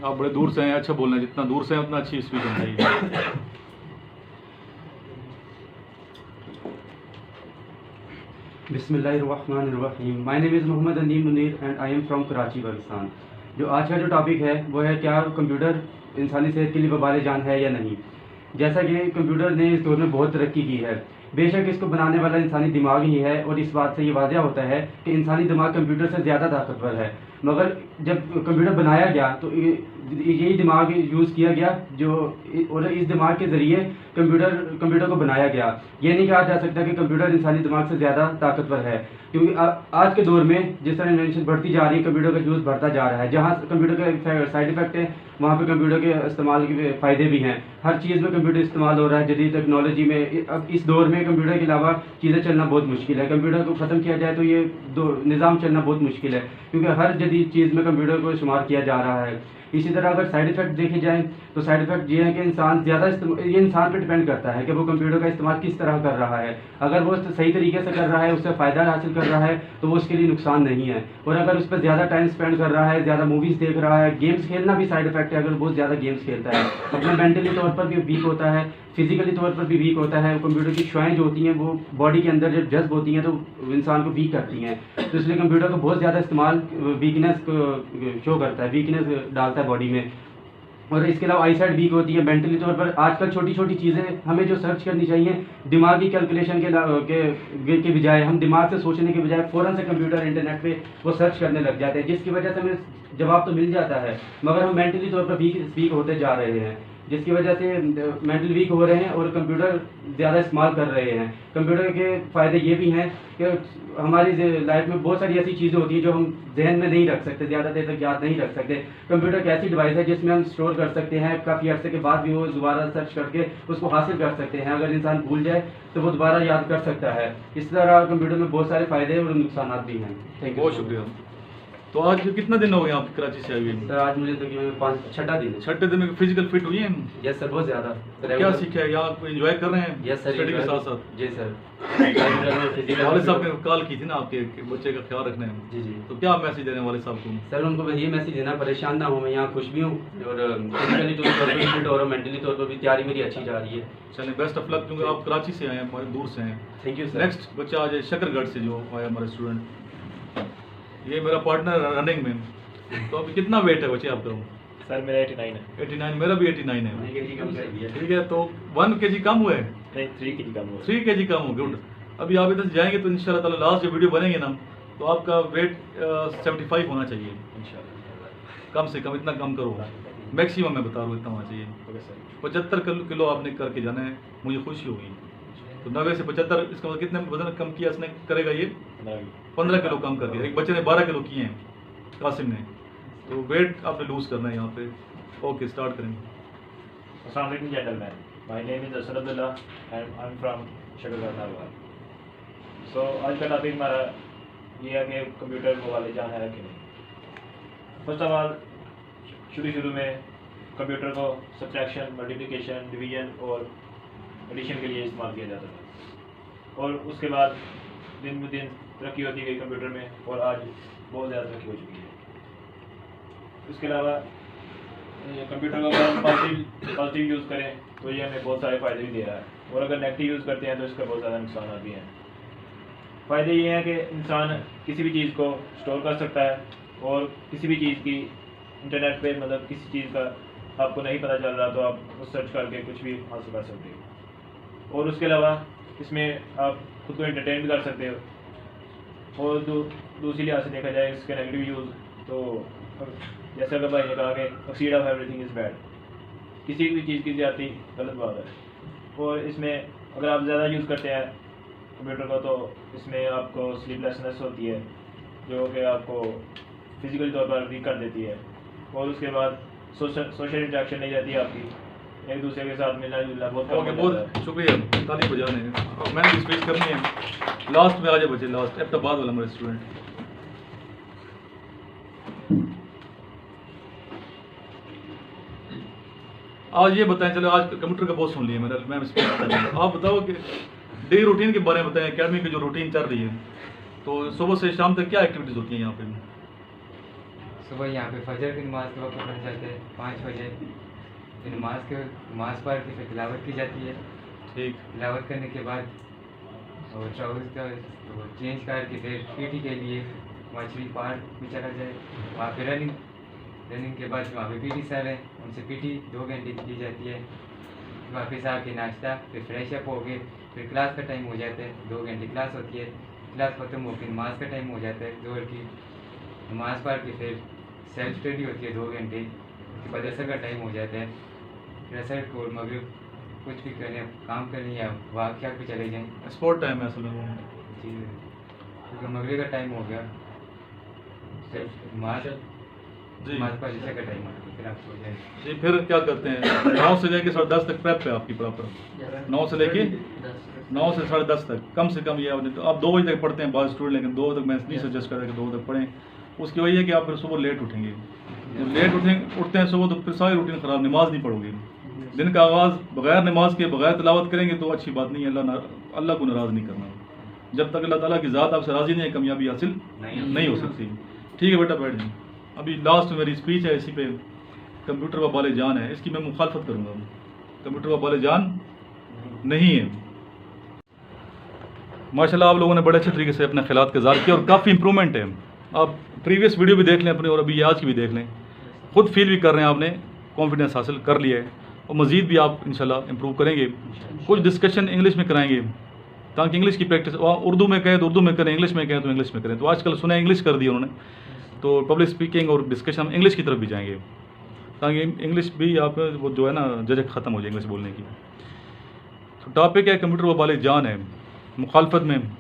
आप बड़े दूर से हैं, अच्छा बोलना है, जितना दूर से हैं उतना अच्छी स्पीच होनी चाहिए। बिस्मिल्लाहिर्रहमानिर्रहीम। My name is Mohammad Aneem Munir and I am from Karachi, Pakistan. जो आज का जो टॉपिक है वो है क्या कंप्यूटर इंसानी सेहत के लिए वबाल जान है या नहीं। जैसा कि कंप्यूटर ने इस दौर में बहुत तरक्की की है, बेशक इसको बनाने वाला इंसानी दिमाग ही है और इस बात से ये वाज़ह होता है कि इंसानी दिमाग कंप्यूटर से ज़्यादा ताकतवर है। मगर जब कंप्यूटर बनाया गया तो यही दिमाग यूज़ किया गया और इस दिमाग के ज़रिए कंप्यूटर को बनाया गया। ये नहीं कहा जा सकता कि कंप्यूटर इंसानी दिमाग से ज़्यादा ताकतवर है, क्योंकि आज के दौर में जिस तरह इन्वेंशन बढ़ती जा रही है, कंप्यूटर का यूज़ बढ़ता जा रहा है। जहाँ कंप्यूटर के साइड इफ़ेक्ट हैं वहाँ पे कंप्यूटर के इस्तेमाल के फ़ायदे भी हैं। हर चीज़ में कंप्यूटर इस्तेमाल हो रहा है जदीद टेक्नोलॉजी में। अब इस दौर में कंप्यूटर के अलावा चीज़ें चलना बहुत मुश्किल है। कंप्यूटर को ख़त्म किया जाए तो ये निज़ाम चलना बहुत मुश्किल है, क्योंकि हर जदीद चीज़ में कंप्यूटर को शुमार किया जा रहा है। इसी तरह अगर साइड इफ़ेक्ट देखे जाएँ तो साइड इफ़ेक्ट ये है कि ये इंसान पे डिपेंड करता है कि वो कंप्यूटर का इस्तेमाल किस तरह कर रहा है। अगर वो सही तरीके से कर रहा है, उससे फ़ायदा हासिल कर रहा है तो वो उसके लिए नुकसान नहीं है। और अगर उस पर ज़्यादा टाइम स्पेंड कर रहा है, ज़्यादा मूवीज़ देख रहा है, गेम्स खेलना भी साइड इफ़ेक्ट है। अगर बहुत ज़्यादा गेम्स खेलता है, अपने मेंटली तौर पर भी वीक होता है, फिजिकली तौर पर भी वीक होता है। कंप्यूटर की शुआएँ जो होती हैं वो बॉडी के अंदर जब जज्ब होती हैं तो इंसान को वीक करती हैं। तो इसलिए कंप्यूटर का बहुत ज़्यादा इस्तेमाल वीकनेस शो करता है, वीकनेस डालता है बॉडी में। और इसके अलावा आई साइड वीक होती है मेंटली तौर पर। आजकल छोटी छोटी चीज़ें हमें जो सर्च करनी चाहिए दिमागी कैलकुलेशन के बजाय, हम दिमाग से सोचने के बजाय फ़ौरन से कंप्यूटर इंटरनेट पे वो सर्च करने लग जाते हैं, जिसकी वजह से हमें जवाब तो मिल जाता है मगर हम मेंटली तौर पर वीक होते जा रहे हैं, जिसकी वजह से मेंटल वीक हो रहे हैं और कंप्यूटर ज़्यादा इस्तेमाल कर रहे हैं। कंप्यूटर के फ़ायदे ये भी हैं कि हमारी लाइफ में बहुत सारी ऐसी चीज़ें होती हैं जो हम जहन में नहीं रख सकते, ज़्यादा देर तक याद नहीं रख सकते। कंप्यूटर एक ऐसी डिवाइस है जिसमें हम स्टोर कर सकते हैं, काफ़ी अर्से के बाद भी वो दोबारा सर्च करके उसको हासिल कर सकते हैं। अगर इंसान भूल जाए तो वो दोबारा याद कर सकता है। इस तरह कंप्यूटर में बहुत सारे फ़ायदे और नुकसान भी हैं। Thank you. बहुत शुक्रिया। तो आज कितना दिन हो गया आप कराची से आए हुए? सर आज मुझे तकरीबन 6 दिन है। 6 दिन में फिजिकल फिट हुई हैं? यस सर, बहुत ज़्यादा। क्या सीखा है? यहाँ एंजॉय कर रहे हैं? यस सर, स्टडी के साथ साथ? जी सर। वाले साहब ने कॉल की थी ना आपके बच्चे का ख्याल रखने में। जी जी। तो क्या मैसेज दे रहे हैं वाले साहब को? सर उनको ये मैसेज देना, परेशान ना हो, मैं यहाँ खुश भी हूँ और फिजिकली तौर पर भी फिट और मेंटली तौर पर भी तैयारी मेरी अच्छी जा रही है। चलिए बेस्ट ऑफ लक, क्योंकि आप कराची से आए हैं, बहुत दूर से हैं। Thank you sir. नेक्स्ट बच्चा आज शकरगढ़ से जो आया हमारा स्टूडेंट, ये मेरा पार्टनर रनिंग में। तो अभी कितना वेट है बच्चे आपका? सर मेरा 89 है। 89, मेरा भी 89 है। ठीक है, तो 1 kg कम हुए? नहीं 3 kg कम हुआ। 3 kg कम हो, गुड। अभी आप इधर से जाएंगे तो इंशाल्लाह ताला लास्ट जो वीडियो बनेंगे ना तो आपका वेट 75 होना चाहिए इंशाल्लाह। कम से कम, इतना कम करो। मैक्सिमम मैं बता रहा हूँ इतना होना चाहिए। Okay sir. 75 किलो आपने करके जाना है, मुझे खुशी होगी। तो 90 से 75, इसका मतलब कितने वजन कम किया इसने करेगा? ये 15 किलो कम कर दिया। एक बच्चे ने 12 किलो किए हैं, कासिम ने। तो वेट आपने लूज करना है यहाँ पे। ओके, स्टार्ट करेंगे। Assalamu alaikum gentlemen. My name is Asad Abdullah and I'm from Shakargarh Narowal. So आज का टॉपिक हमारा ये है कि कंप्यूटर को वाले जान है कि नहीं। फर्स्ट ऑफ ऑल शुरू में कंप्यूटर को सब्ट्रैक्शन, मल्टीप्लिकेशन, डिवीजन और एडिशन के लिए इस्तेमाल किया जाता था और उसके बाद दिन ब दिन तरक्की होती गई कंप्यूटर में और आज बहुत ज़्यादा तरक्की हो चुकी है। इसके अलावा कंप्यूटर को अगर पॉजिटिव यूज़ करें तो ये हमें बहुत सारे फ़ायदे भी दे रहा है और अगर नेगेटिव यूज़ करते हैं तो इसका बहुत ज़्यादा नुकसान भी हैं। फ़ायदे ये हैं कि इंसान किसी भी चीज़ को स्टोर कर सकता है और किसी भी चीज़ की इंटरनेट पे मतलब किसी चीज़ का आपको नहीं पता चल रहा तो आप उस सर्च करके कुछ भी हासिल कर सकते हो और उसके अलावा इसमें आप खुद को एंटरटेन भी कर सकते हो। और दूसरी लिहाज से देखा जाए इसके नेगेटिव यूज़ तो जैसे अगर भाई ने कहा कि exceed of everything is bad, किसी भी चीज़ की ज़्यादती गलत बात है। और इसमें अगर आप ज़्यादा यूज़ करते हैं कंप्यूटर को तो इसमें आपको स्लीपलेसनेस होती है जो कि आपको फिजिकली तौर पर वीक कर देती है और उसके बाद सोशल इंटरेक्शन नहीं रहती आपकी, एक दूसरे के साथ मिलना जुलना बहुत कम हो जाता बहुत है। शुक्रिया, ताली बजाने। मैंने स्पीच करनी है, लास्ट में आ जाए बच्चे, लास्ट एबटाबाद वाला हमारे स्टूडेंट। आज ये बताएं, चलो आज कंप्यूटर का बहुत सुन लिया मैंने, मैं स्पीच कर रहा हूं। आप बताओ कि डेली रूटीन के बारे में बताएं, एकेडमी की जो रूटीन चल रही है तो सुबह से शाम तक क्या एक्टिविटीज़ होती हैं यहाँ पे? सुबह यहाँ पे फजर की नमाज के वक्त पढ़ने जाते हैं 5 बजे। फिर नमाज पढ़ के फिर तिलावत की जाती है। ठीक। तिलावत करने के बाद और ट्राउज़र का चेंज करके फिर पीटी के लिए मछली पार्क में चला जाए। वहाँ पे रनिंग के बाद वहाँ पे पीटी सर हैं, उनसे पीटी 2 घंटे की जाती है। वापस आके नाश्ता, फिर फ्रेश अप हो गए, फिर क्लास का टाइम हो जाता है। 2 घंटे क्लास होती है। क्लास खत्म होकर नमाज का टाइम हो जाता है ज़ोहर की। नमाज पढ़ के फिर सेल्फ स्टडी होती है 2 घंटे। उसके बाद असर का टाइम हो जाता है। फिर असर को मगरिब कुछ भी करें, काम करें या वाक़ पे चले जाएँ। स्पोर्ट टाइम है असल में। जी, क्योंकि मगरिब का टाइम हो गया, फिर नमाज पढ़ इशा का टाइम हो गया, फिर आप सो जाएँ। जी, फिर क्या करते हैं? 9 से लेकर 10:30 तक प्रेप है आपकी प्रॉपर। 9 से लेके 9 से 10:30 तक कम से कम ये आपने, तो आप 2 बजे तक पढ़ते हैं बाद स्टूडेंट, लेकिन 2 तक मैं नहीं सजेस्ट करता कि 2 तक पढ़ें। उसकी वजह है कि आप फिर सुबह लेट उठेंगे। जब लेट उठते हैं सुबह तो फिर सारी रूटीन ख़राब, नमाज नहीं पढ़ोगे। दिन का आगाज़ बगैर नमाज के बगैर तिलावत करेंगे तो अच्छी बात नहीं है। अल्लाह को नाराज़ नहीं करना। जब तक अल्लाह ताला की ज़ात आपसे राज़ी नहीं है, कामयाबी हासिल नहीं हो सकती। ठीक है बेटा, बैठ जाइए। अभी लास्ट में मेरी स्पीच है, इसी पे कंप्यूटर वबाले जान है, इसकी मैं मुखालफत करूँगा। कंप्यूटर वबाले जान नहीं है। माशाल्लाह आप लोगों ने बड़े अच्छे तरीके से अपने ख़यालात का इज़हार किया और काफ़ी इंप्रूवमेंट है। आप प्रीवियस वीडियो भी देख लें अपने और अभी आज की भी देख लें, खुद फील भी कर रहे हैं आपने कॉन्फिडेंस हासिल कर लिया है और मज़ीद भी आप इंशाल्लाह इम्प्रूव करेंगे। कुछ डिस्कशन इंग्लिश में कराएंगे ताकि इंग्लिश की प्रैक्टिस, उर्दू में कहें तो उर्दू में करें, इंग्लिश में कहें तो इंग्लिश में करें। तो आजकल सुना इंग्लिश कर दी उन्होंने, तो पब्लिक स्पीकिंग और डिस्कशन हम इंग्लिश की तरफ भी जाएंगे ताकि इंग्लिश भी आप वो जो है ना झिझक ख़त्म हो जाए इंग्लिश बोलने की। तो टॉपिक है कंप्यूटर वबाले जान है मुखालफत में,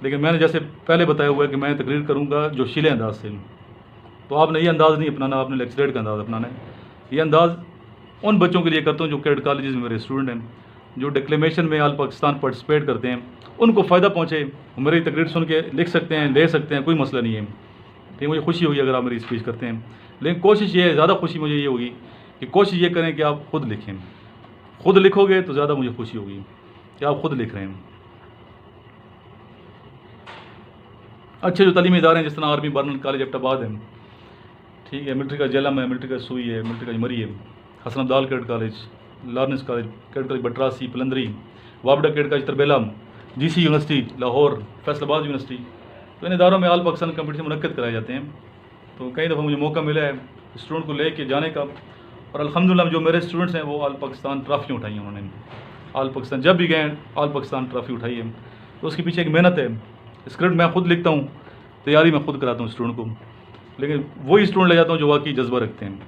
लेकिन मैंने जैसे पहले बताया हुआ है कि मैं तकरीर करूँगा जो शीले अंदाज से। तो आपने ये अंदाज़ नहीं अपनाना, आपने लेक्चरेट का अंदाज़ अपनाना है। ये अंदाज़ उन बच्चों के लिए करता हूँ जो कैडेट कॉलेज में मेरे स्टूडेंट हैं, जो डिक्लेमेशन में ऑल पाकिस्तान पार्टिसिपेट करते हैं, उनको फ़ायदा पहुँचे। मेरी तकरीर सुन के लिख सकते हैं, ले सकते हैं, कोई मसला नहीं है। ठीक, मुझे खुशी होगी अगर आप मेरी स्पीच करते हैं, लेकिन कोशिश ये है, ज़्यादा खुशी मुझे ये होगी कि कोशिश ये करें कि आप ख़ुद लिखें। ख़ुद लिखोगे तो ज़्यादा मुझे खुशी होगी कि आप ख़ुद लिख रहे हैं। अच्छे जो तालीमी इदारे हैं जिस तरह आर्मी बार्नल कॉलेज एबटाबाद है, ठीक है, मिलिट्री का जेलम है, मिलिट्री का सुई है, मिलिट्री का मरी है, Hasan Abdal cadet college, Lawrence college, cadet college Battrasi, Palandri, वाबडा cadet college Tarbela, GC university Lahore, Faisalabad university, तो इन इदारों में ऑल पाकिस्तान कंपटीशन मुनक्किद कराए जाते हैं। तो कई दफ़ा मुझे मौका मिला है स्टूडेंट को ले के जाने का, और अल्हम्दुलिल्लाह जो मेरे स्टूडेंट्स हैं वो ऑल पाकिस्तान ट्रॉफी उठाई हैं। उन्होंने ऑल पाकिस्तान जब भी गए ऑल पाकिस्तान ट्रॉफी उठाई है। तो उसके पीछे एक मेहनत है। स्क्रिप्ट मैं खुद लिखता हूँ, तैयारी मैं खुद कराता हूँ स्टूडेंट को, लेकिन वही स्टूडेंट ले जाता हूँ जो वाकई जज्बा रखते हैं।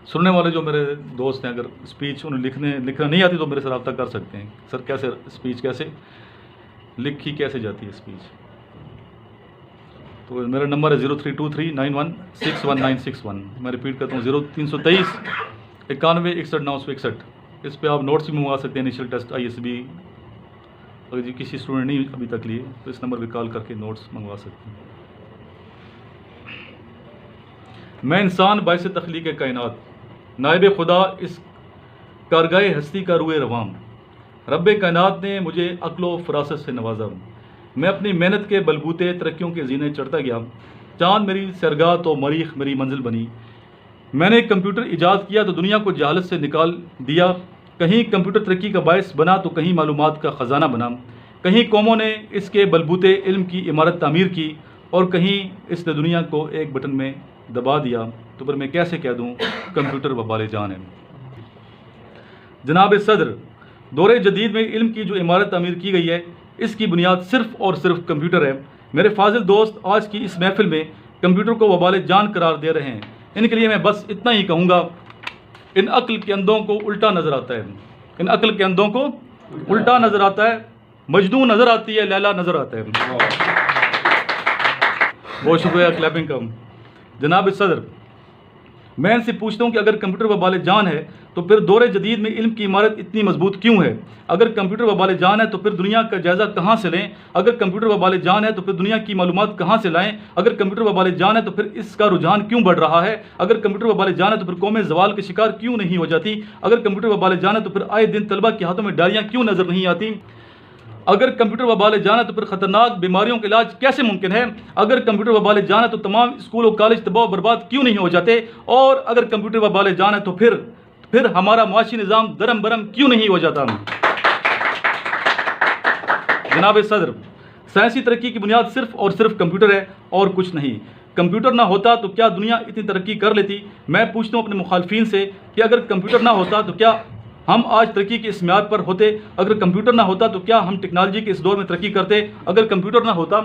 सुनने वाले जो मेरे दोस्त हैं, अगर स्पीच उन्हें लिखना नहीं आती तो मेरे से रब्ता कर सकते हैं, सर कैसे स्पीच कैसे लिखी कैसे जाती है स्पीच। तो मेरा नंबर है 0323916191। मैं रिपीट करता हूँ 0323 91 61 961। इस पर आप नोट्स भी मंगवा सकते हैं, इनिशियल टेस्ट ISB अगर जी किसी स्टूडेंट नहीं अभी तक लिए तो इस नंबर पर कॉल करके नोट्स मंगवा सकते हैं। मैं इंसान बाइस तख्लीक कायनात, नायब खुदा इस कारगाह हस्ती का रूए रवाम, रब कायनात ने मुझे अक्ल व फरासत से नवाजा। मैं अपनी मेहनत के बलबूते तरक्कियों के जीने चढ़ता गया। चांद मेरी सरगाह तो मरीख मेरी मंजिल बनी। मैंने कंप्यूटर इजाद किया तो दुनिया को जहालत से निकाल दिया। कहीं कंप्यूटर तरक्की का बायस बना तो कहीं मालूमात का ख़जाना बना। कहीं कौमों ने इसके बलबूते इल्म की इमारत तामीर की और कहीं इसने दुनिया को एक बटन में दबा दिया। तो पर मैं कैसे कह दूँ कंप्यूटर वबाले जान है। जनाब सदर, दौरे जदीद में इल्म की जो इमारत तामीर की गई है इसकी बुनियाद सिर्फ़ और सिर्फ कंप्यूटर है। मेरे फाजिल दोस्त आज की इस महफिल में कंप्यूटर को वबाले जान करार दे रहे हैं। इनके लिए मैं बस इतना ही कहूँगा, इन अक्ल के अंधों को उल्टा नज़र आता है, इन अक्ल के अंधों को उल्टा नज़र आता है। मजनू नज़र आती है, लैला नज़र आता है। बहुत शुक्रिया क्लैपिंग का। जनाब सदर, मैं इनसे पूछता हूँ कि अगर कंप्यूटर वबाले जान है तो फिर दौरे जदीद में इल्म की इमारत इतनी मजबूत क्यों है? अगर कंप्यूटर वबाले जान है तो फिर दुनिया का जायज़ा कहाँ से लें? अगर कंप्यूटर वबाले जान है तो फिर दुनिया की मालूमात कहाँ से लाएं? अगर कंप्यूटर वबाले जान है तो फिर इसका रुझान क्यों बढ़ रहा है? अगर कंप्यूटर वबाले जान है तो फिर कौमें ज़वाल के शिकार क्यों नहीं हो जाती? अगर कंप्यूटर वबाले जान है तो फिर आए दिन तलबा के हाथों में डायरियाँ क्यों नज़र नहीं आती? अगर कंप्यूटर वबाल जान है तो फिर ख़तरनाक बीमारियों का इलाज कैसे मुमकिन है? अगर कंप्यूटर वबाल जान है तो तमाम स्कूल और कॉलेज तबाह बर्बाद क्यों नहीं हो जाते? और अगर कंप्यूटर वबाल जान है तो फिर हमारा माशी निज़ाम दरम बरम क्यों नहीं हो जाता? जनाब सदर, साइंसी तरक्की की बुनियाद सिर्फ और सिर्फ कंप्यूटर है और कुछ नहीं। कंप्यूटर ना होता तो क्या दुनिया इतनी तरक्की कर लेती? मैं पूछता हूँ अपने मुखालफिन से कि अगर कंप्यूटर ना होता तो क्या हम आज तरक्की के इस म्यार पर होते? अगर कंप्यूटर ना होता तो क्या हम टेक्नोलॉजी के इस दौर में तरक्की करते? अगर कंप्यूटर ना होता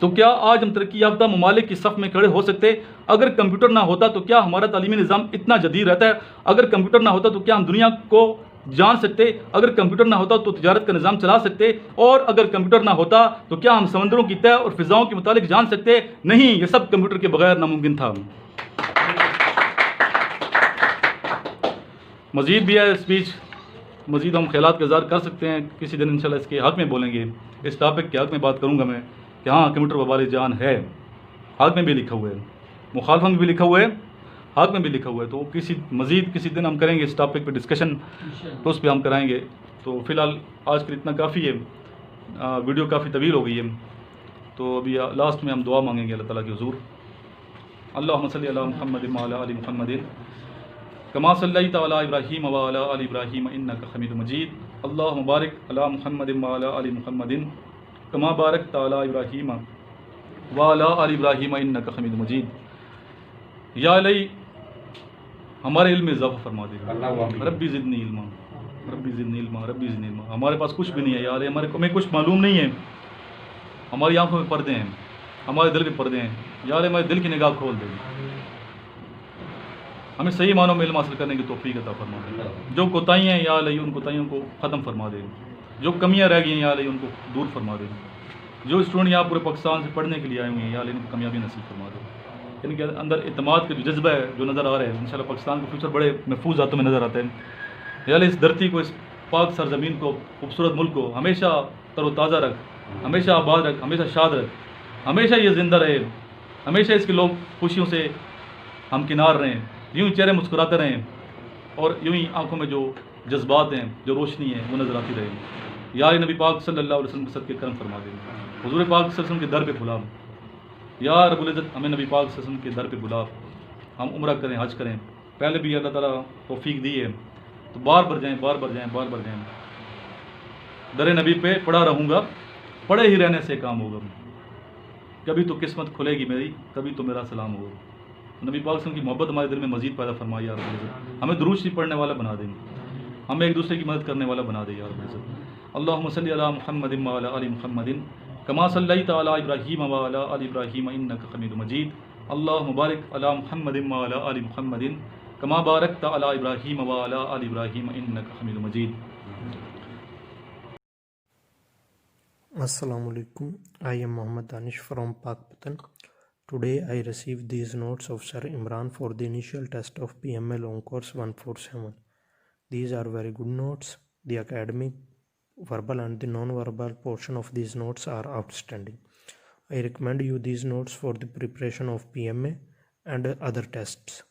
तो क्या आज हम तरक्की याफ्ता ममालिक की सफ़ में खड़े हो सकते? अगर कंप्यूटर ना होता तो क्या हमारा तालीमी निज़ाम इतना जदीद रहता है? अगर कंप्यूटर ना होता तो क्या हम दुनिया को जान सकते? अगर कंप्यूटर ना होता तो तिजारत का निज़ाम चला सकते? और अगर कंप्यूटर ना होता तो क्या हम समंदरों की तय और फ़िज़ाओं के मुतालिक जान सकते? नहीं, ये सब कंप्यूटर के बगैर नामुमकिन था। मज़ीद भी है स्पीच, मज़ीद हम ख्यालात का इज़हार कर सकते हैं। किसी दिन इंशाल्लाह इसके हक़ में बोलेंगे, इस टॉपिक के हक़ में बात करूँगा मैं कि हाँ कंप्यूटर वबाल जान है। हक़ में भी लिखा हुआ है, मुखालफत में भी लिखा हुआ है, हक़ में भी लिखा हुआ है। तो किसी दिन हम करेंगे इस टॉपिक पे डिस्कशन, तो उस पर हम कराएंगे। तो फ़िलहाल आज के लिए इतना काफ़ी है, वीडियो काफ़ी तवील हो गई है। तो अभी लास्ट में हम दुआ मांगेंगे अल्लाह ताला के हुज़ूर। अल्लाहुम्मा सल्लि अला मुहम्मद व अला आलि मुहम्मदिन कमा सल्लैता अला इब्राहीम व अला आलि इब्राहीम इन्नका हमीदुम मजीद। अल्लाहुम्मा बारिक अला मुहम्मद व अला आलि मुहम्मदिन कमा बारकता अला इब्राहीम व अला आलि इब्राहीम इन्नका हमीदुम मजीद। या अली हमारे इल्म में इज़ाफ़ा फरमा दे। रब्बी ज़िदनी इल्मा, रब्बी ज़िदनी इल्मा, रब्बी ज़िदनी इल्मा। हमारे पास कुछ भी नहीं है या अली, हमें कुछ मालूम नहीं है। हमारी आंखों में पर्दे हैं, हमारे दिल में पर्दे हैं। या अली हमारे दिल की निगाह खोल दे, हमें सही मानों में इल्म हासिल करने की तौफ़ीक़ अता फरमा दे। जो कोताहियाँ हैं या अली उन कोताहियों को ख़त्म फरमा दे। जो कमियाँ रह गई हैं या अली उनको दूर फरमा दे। जो स्टूडेंट यहाँ पूरे पाकिस्तान से पढ़ने के लिए आए हुए हैं या अली उनको कामयाबी नसीब फरमा दे। इनके अंदर इत्मीनाद का जो जज्बा है जो नज़र आ रहा है, इंशाल्लाह पाकिस्तान का फ्यूचर बड़े महफूज हाथों में नज़र आता है। या अली इस धरती को, इस पाक सरजमीन को, खूबसूरत मुल्क को हमेशा तरोताज़ा रख, हमेशा आबाद रख, हमेशा शाद रख, हमेशा ये ज़िंदा रहे, हमेशा इसके लोग खुशियों से हम किनार रहें, यूँ ही चेहरे मुस्कुराते रहें और यूँ ही आँखों में जो जज्बात हैं, जो रोशनी है वो नज़र आती रहे। या नबी पाक सल्लल्लाहु अलैहि वसल्लम के सदक़े करम फरमा दे। हुज़ूर पाक सल्लल्लाहु अलैहि वसल्लम के दर पे बुला, या रब्बुल इज़्ज़त हमें नबी पाक सल्लल्लाहु अलैहि वसल्लम के दर पे बुला, हम उम्रा करें, हज करें। पहले भी अल्लाह ताला तौफ़ीक दी है तो बार बार जाएँ, बार बार जाएँ, बार बार जाएँ। दर नबी पे पड़ा रहूँगा, पड़े ही रहने से काम होगा। कभी तो किस्मत खुलेगी मेरी, कभी तो मेरा सलाम होगा। नबी पाक सल्लल्लाहु अलैहि वसल्लम की मोहब्बत हमारे दिल में मज़ीद पैदा फरमाई या रब्बुल इज़्ज़त। हमें दुरूद शरीफ पढ़ने वाला बना दें, हमें एक दूसरे की मदद करने वाला बना दे या रब्बुल इज़्ज़त। अल्लाहुम्मा सल्लि अला मुहम्मदिन व अला आलि मुहम्मदिन कमा सल्लैता अला इब्राहीम व अला आलि इब्राहीम इन्नका हमीदुम मजीद। अल्लाहुम्मा बारिक अला मुहम्मदिन व अला आलि मुहम्मदिन कमा बारकता अला इब्राहीम व अला आलि इब्राहीम इन्नका हमीदुम मजीद। Assalamu alaikum. I am Muhammad Danish from Pakistan. Today I received these notes of Sir Imran for the initial test of PML on course 147. These are very good notes. The academic, verbal and the non-verbal portion of these notes are outstanding. I recommend you these notes for the preparation of PMA and other tests.